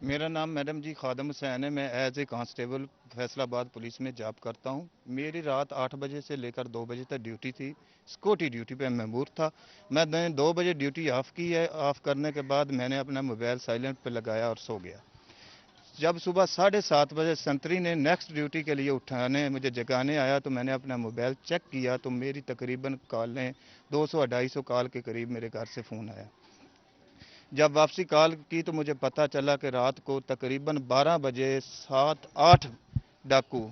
मेरा नाम मैडम जी खादिम हुसैन है। मैं as a constable Faisalabad police में जॉब करता हूं। मेरी रात 8 बजे से लेकर 2 बजे तक ड्यूटी थी। सिक्योरिटी ड्यूटी पे ममूर था। मैंने 2 बजे ड्यूटी ऑफ की है। ऑफ करने के बाद मैंने अपना मोबाइल साइलेंट पे लगाया और सो गया। जब सुबह 7:30 बजे संतरी ने नेक्स्ट ड्यूटी के लिए उठाने मुझे जगाने आया तो मैंने अपना मोबाइल चेक किया तो मेरी तकरीबन कॉलें 200-250 कॉल के करीब मेरे घर से फ़ोन आया। जब वापसी कॉल की तो मुझे पता चला कि रात को तकरीबन 12 बजे 7-8 डाकू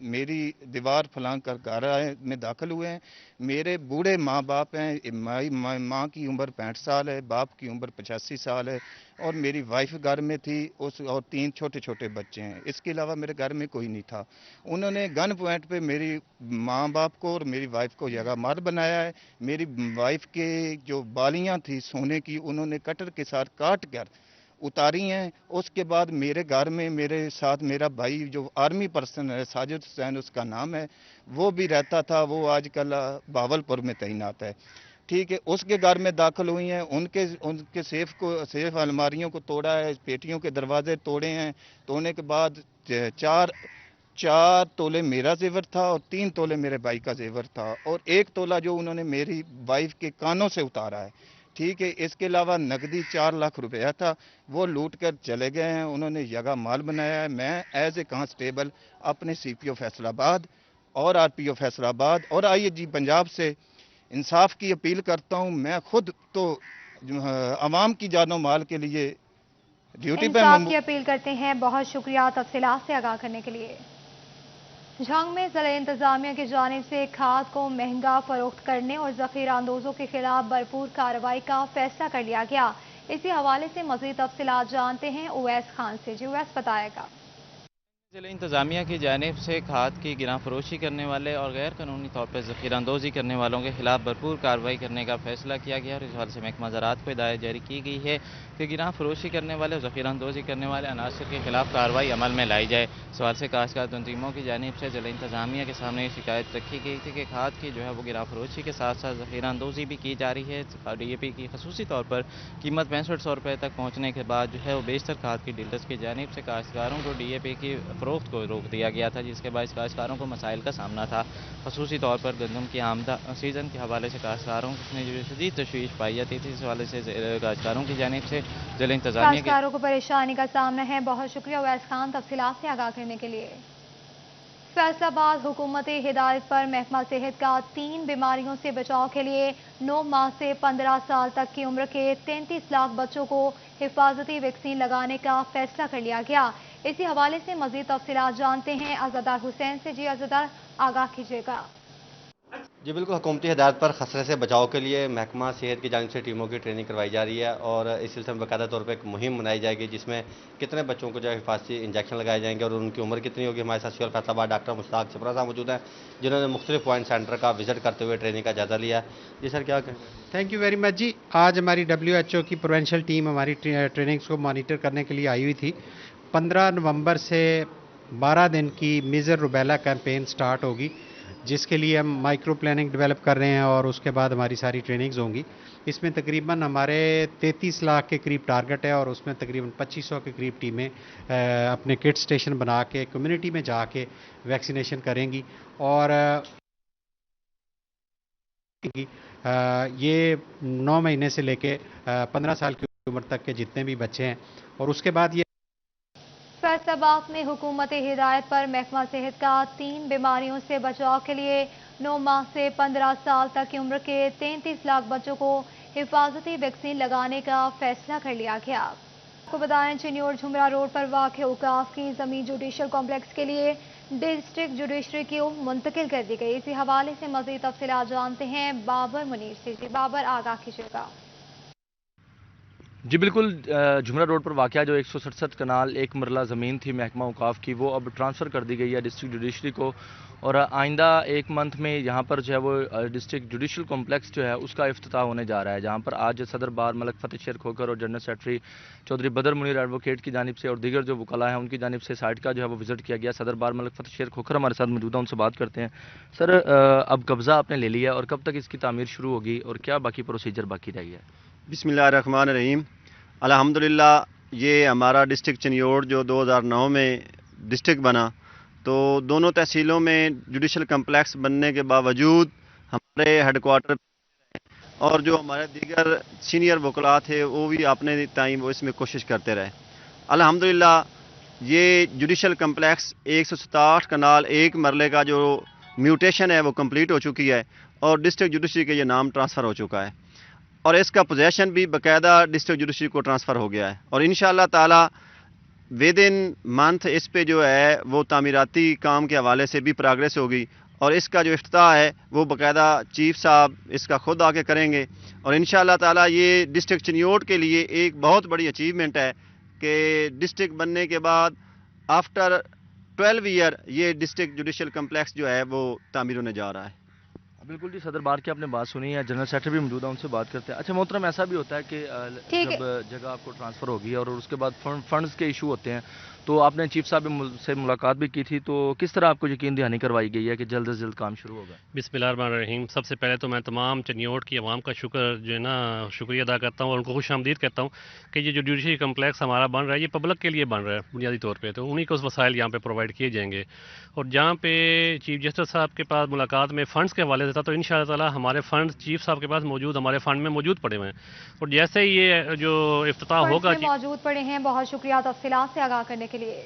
मेरी दीवार फलांग कर घर में दाखिल हुए हैं। मेरे बूढ़े माँ बाप हैं। माँ की उम्र 65 साल है, बाप की उम्र 85 साल है और मेरी वाइफ घर में थी और 3 छोटे छोटे बच्चे हैं। इसके अलावा मेरे घर में कोई नहीं था। उन्होंने गन पॉइंट पे मेरी माँ बाप को और मेरी वाइफ को जगह मार बनाया है। मेरी वाइफ के जो बालियाँ थी सोने की उन्होंने कटर के साथ काट कर उतारी हैं। उसके बाद मेरे घर में मेरे साथ मेरा भाई जो आर्मी पर्सन है, साजिद हुसैन उसका नाम है, वो भी रहता था। वो आजकल बावलपुर में तैनात है। ठीक है, उसके घर में दाखिल हुई हैं। उनके सेफ अलमारियों को तोड़ा है, पेटियों के दरवाजे तोड़े हैं। तोड़ने के बाद 4 तोले मेरा जेवर था और 3 तोले मेरे भाई का जेवर था और 1 तोला जो उन्होंने मेरी वाइफ के कानों से उतारा है। ठीक है, इसके अलावा नकदी 4 लाख रुपया था, वो लूट कर चले गए हैं। उन्होंने जगह माल बनाया है। मैं एज ए कांस्टेबल अपने CPO फैसलाबाद और RPO फैसलाबाद और IAG पंजाब से इंसाफ की अपील करता हूं। मैं खुद तो आवाम की जानो माल के लिए ड्यूटी पे इंसाफ की अपील करते हैं। बहुत शुक्रिया तफसीलात से आगाह करने के लिए। झंग में ज़िला इंतजामिया की जानिब से खाद को महंगा फरोख्त करने और ज़ख़ीरा अंदोज़ों के खिलाफ भरपूर कार्रवाई का फैसला कर लिया गया। इसी हवाले से मज़ीद तफसीलात जानते हैं उवैस खान से। जी उवैस बताएगा। ज़िला इंतजामिया की जानिब से खाद की गिरां फरोशी करने वाले और गैर कानूनी तौर पर ज़ख़ीरा अंदोज़ी करने वालों के खिलाफ भरपूर कार्रवाई करने का फैसला किया गया और इस हवाले से महकमा ज़राअत को हिदायत जारी की गई है कि गिरां फरोशी करने वाले और ज़ख़ीरा अंदोज़ी करने वाले अनासर के खिलाफ कार्रवाई अमल में लाई जाए। इस हवाले से काश्तकार तंजीमों की जानिब से ज़िला इंतजामिया के सामने शिकायत रखी गई थी कि खाद की जो है वो गिरां फरोशी के साथ साथ ज़ख़ीरा अंदोज़ी भी की जा रही है। DAP की खसूसी तौर पर कीमत 6500 रुपये तक पहुँचने के बाद जो है वो बेशतर खाद की डीलर्स की जानिब से काश्तकारों को DAP की फरोख्त को रोक दिया गया था, जिसके बायस काश्तकारों को मसाइल का सामना था। खसूसी तौर पर गंदम की आमदा सीज़न के हवाले से काश्तकारों ने जो शदीद तशवीश पाई जाती थी, इस हवाले से काश्तकारों की जानिब से ज़िला इंतज़ामिया काश्तकारों को परेशानी का सामना है। बहुत शुक्रिया अवैस खान तफसीलात से आगाह करने के लिए। फैसलाबाद हुकूमती हिदायत पर महकमा सेहत का 3 बीमारियों से बचाव के लिए 9 माह से 15 साल तक की उम्र के 33 लाख बच्चों को हिफाजती वैक्सीन लगाने का फैसला कर लिया गया। इसी हवाले से मजीद तफसीलात जानते हैं अज़दार हुसैन से। जी अज़दार, आगाह कीजिएगा। जी बिल्कुल, हुकूमती हिदायत पर खसरे से बचाव के लिए महकमा सेहत की जानिब से टीमों की ट्रेनिंग करवाई जा रही है और इस सिलसिले में बाकायदा तौर पर एक मुहिम बनाई जाएगी जिसमें कितने बच्चों को जो है हिफाजती इंजेक्शन लगाए जाएंगे और उनकी उम्र कितनी होगी। हमारे साथ सिविल फैसलाबाद डॉक्टर मुश्ताक छपरा साहब मौजूद हैं जिन्होंने मुख्तलिफ पॉइंट सेंटर का विजिट करते हुए ट्रेनिंग का जायजा लिया। जी सर, क्या कहें? थैंक यू वेरी मच जी। आज हमारी WHO की प्रोवेंशियल टीम हमारी ट्रेनिंग्स को मॉनिटर करने के लिए आई हुई थी। 15 नवंबर से 12 दिन की मीज़ल रूबेला कैंपेन स्टार्ट होगी, जिसके लिए हम माइक्रो प्लानिंग डेवलप कर रहे हैं और उसके बाद हमारी सारी ट्रेनिंग्स होंगी। इसमें तकरीबन हमारे 33 लाख के करीब टारगेट है और उसमें तकरीबन 2500 के करीब टीमें अपने किट स्टेशन बना के कम्युनिटी में जाके वैक्सीनेशन करेंगी और ये 9 महीने से लेके 15 साल की उम्र तक के जितने भी बच्चे हैं और उसके बाद ये फैसलाबाद में हुकूमती हिदायत पर महकमा सेहत का 3 बीमारियों से बचाव के लिए 9 माह से 15 साल तक की उम्र के 33 लाख बच्चों को हिफाजती वैक्सीन लगाने का फैसला कर लिया गया। आपको बताएं, चिन्योट झुमरा रोड पर वाक़ औकाफ की ज़मीन जुडिशल कॉम्प्लेक्स के लिए डिस्ट्रिक्ट जुडिशरी को मुंतकिल कर दी गई। इसी हवाले से मज़ीद तफसीलात जानते हैं बाबर मुनीर से। जी बाबर, आगाह कीजिएगा। जी बिल्कुल, झुमरा रोड पर वाक़या जो 167 कनाल एक मरला ज़मीन थी महकमा औकाफ की, वो अब ट्रांसफ़र कर दी गई है डिस्ट्रिक्ट जुडिशरी को और आइंदा 1 मंथ में यहाँ पर जो है वो डिस्ट्रिक्ट जुडिशल कॉम्प्लेक्स जो है उसका इफ्तिताह होने जा रहा है, जहाँ पर आज सदर बार मलक फ़तेह शेर खोखर और जनरल सेक्रेटरी चौधरी बदर मुनीर एडवोकेट की जानिब से और दीगर जो वकला हैं उनकी जानिब से साइट का जो है वो विज़िट किया गया। सदर बार मलक फ़तेह शेर खोखर हमारे साथ मौजूद हैं, उनसे बात करते हैं। सर, अब कब्ज़ा आपने ले लिया और कब तक इसकी तामीर शुरू होगी और क्या बाकी प्रोसीजर बाकी रह गया? बिस्मिल्लाहिर्रहमानिर्रहीम। अल्हम्दुलिल्लाह, ये हमारा डिस्ट्रिक्ट चिन्योट जो 2009 में डिस्ट्रिक्ट बना, तो दोनों तहसीलों में जुडिशल कम्प्लेक्स बनने के बावजूद हमारे हेडक्वार्टर और जो हमारे दीगर सीनियर वकला थे वो भी अपने टाइम वो इसमें कोशिश करते रहे। अल्हम्दुलिल्लाह, ये जुडिशल कम्प्लेक्स 167 कनाल एक मरले का जो म्यूटेशन है वो कंप्लीट हो चुकी है और डिस्ट्रिक्ट जुडिशरी के ये नाम ट्रांसफ़र हो चुका है और इसका पोजेशन भी बाकायदा डिस्ट्रिक्ट जुडिशरी को ट्रांसफ़र हो गया है और इंशाअल्लाह ताला विद इन मंथ इस पे जो है वो तामीराती काम के हवाले से भी प्रोग्रेस होगी और इसका जो इफ्तिताह है वो बाकायदा चीफ साहब इसका खुद आके करेंगे और इंशाअल्लाह ताला ये डिस्ट्रिक्ट चिन्योट के लिए एक बहुत बड़ी अचीवमेंट है कि डिस्ट्रिक्ट बनने के बाद आफ्टर 12 ईयर ये डिस्ट्रिक्ट जुडिशल कम्प्लेक्स जो है वो तामीर होने जा रहा है। बिल्कुल जी, सदर बार की आपने बात सुनी है, जनरल सेक्रेटरी भी मौजूद है, उनसे बात करते हैं। अच्छा मोहतरम, ऐसा भी होता है कि जब जगह आपको ट्रांसफ़र होगी और उसके बाद फंड्स के इशू होते हैं, तो आपने चीफ साहब से मुलाकात भी की थी, तो किस तरह आपको यकीन दहानी करवाई गई है कि जल्द से जल्द काम शुरू होगा? बिस्मिल्लाहिर्रहमानिर्रहीम। सबसे पहले तो मैं तमाम चिन्योट की आवाम का जो है ना शुक्रिया अदा करता हूँ और उनको खुश आमदीद कहता हूँ कि ये जो जुडिशरी कम्प्लेक्स हमारा बन रहा है ये पब्लिक के लिए बन रहा है बुनियादी तौर पर, तो उन्हीं को उस वसाइल यहाँ पर प्रोवाइड किए जाएंगे और जहाँ पे चीफ जस्टिस साहब के पास मुलाकात में फ़ंड्स के हवाले से था, तो इंशाअल्लाह ताला हमारे फ़ंड चीफ साहब के पास मौजूद हमारे फ़ंड में मौजूद पड़े हुए हैं और जैसे ही ये जो इफ्तिताह होगा मौजूद पड़े हैं। बहुत शुक्रिया तफसीलात से आगाह करने के लिए।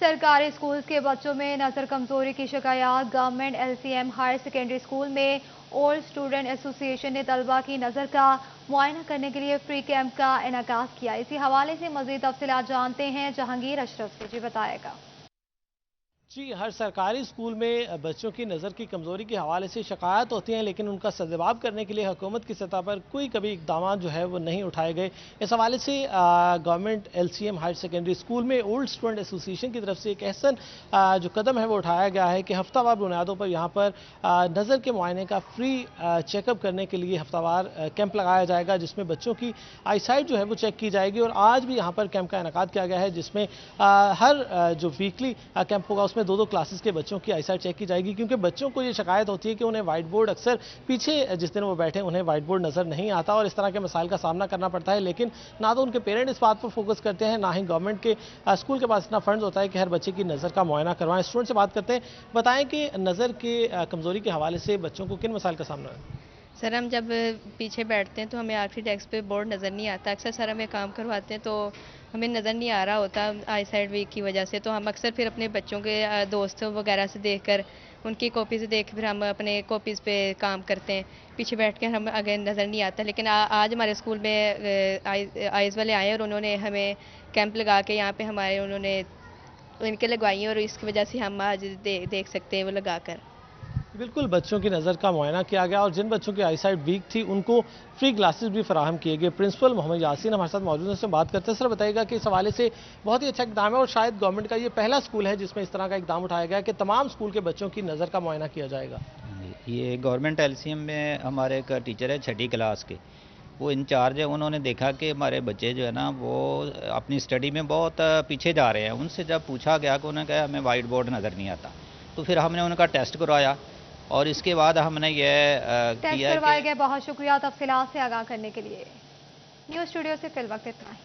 सरकारी स्कूल्स के बच्चों में नज़र कमजोरी की शिकायत। Government LCM higher secondary school में ओल्ड स्टूडेंट एसोसिएशन ने तलबा की नज़र का मुआयना करने के लिए फ्री कैंप का इनेकाद किया। इसी हवाले से मज़ीद तफसीलात जानते हैं जहांगीर अशरफ से। जी बताएगा। जी, हर सरकारी स्कूल में बच्चों की नज़र की कमज़ोरी के हवाले से शिकायत होती हैं, लेकिन उनका सद्जवाब करने के लिए हुकूमत की सतह पर कोई कभी इकदाम जो है वो नहीं उठाए गए। इस हवाले से government LCM higher secondary school में ओल्ड स्टूडेंट एसोसिएशन की तरफ से एक अहसन जो कदम है वो उठाया गया है कि हफ्तावार बुनियादों पर यहाँ पर नज़र के मुआयने का फ्री चेकअप करने के लिए हफ्तावार कैंप लगाया जाएगा, जिसमें बच्चों की आईसाइट जो है वो चेक की जाएगी और आज भी यहाँ पर कैंप का इनेकाद किया गया है, जिसमें हर जो वीकली कैंप होगा उसमें में 2-2 क्लासेस के बच्चों की आईसाइट चेक की जाएगी, क्योंकि बच्चों को ये शिकायत होती है कि उन्हें वाइट बोर्ड अक्सर पीछे जिस दिन वो बैठे उन्हें वाइट बोर्ड नज़र नहीं आता और इस तरह के मसाइल का सामना करना पड़ता है। लेकिन ना तो उनके पेरेंट इस बात पर फोकस करते हैं, ना ही गवर्नमेंट के स्कूल के पास इतना फंड होता है कि हर बच्चे की नज़र का मुआयना करवाएं। स्टूडेंट से बात करते हैं, बताएं कि नज़र के कमज़ोरी के हवाले से बच्चों को किन मसाइल का सामना है? सर हम जब पीछे बैठते हैं तो हमें आखिरी डेस्क पे बोर्ड नज़र नहीं आता। अक्सर सर हमें काम करवाते हैं तो हमें नज़र नहीं आ रहा होता आई साइड वीक की वजह से, तो हम अक्सर फिर अपने बच्चों के दोस्तों वगैरह से देखकर उनकी कॉपी से देख फिर हम अपने कॉपीज़ पे काम करते हैं। पीछे बैठ के हम आगे नज़र नहीं आता। लेकिन आज हमारे स्कूल में आइज़ वाले आए और उन्होंने हमें कैंप लगा के यहाँ पे हमारे उन्होंने इनके लगवाई और इसकी वजह से हम आज देख सकते हैं वो लगा कर। बिल्कुल बच्चों की नज़र का मुआयना किया गया और जिन बच्चों की आईसाइट वीक थी उनको फ्री ग्लासेस भी फराहम किए गए। प्रिंसिपल मोहम्मद यासीन हमारे साथ मौजूद हैं, उससे बात करते हैं। सर बताइएगा कि इस हवाले से बहुत ही अच्छा इकदाम है और शायद गवर्नमेंट का ये पहला स्कूल है जिसमें इस तरह का इकदाम उठाया गया कि तमाम स्कूल के बच्चों की नज़र का मुआयना किया जाएगा। ये गवर्नमेंट LCM में हमारे एक टीचर है 6ठी क्लास के, वो इंचार्ज है। उन्होंने देखा कि हमारे बच्चे जो है ना वो अपनी स्टडी में बहुत पीछे जा रहे हैं। उनसे जब पूछा गया कि उन्होंने कहा हमें वाइट बोर्ड नज़र नहीं आता, तो फिर हमने उनका टेस्ट करवाया और इसके बाद हमने ये टेस्ट करवाए गए। बहुत शुक्रिया तफसीलात से आगाह करने के लिए। न्यूज़ स्टूडियो से फिल वक्त इतना ही।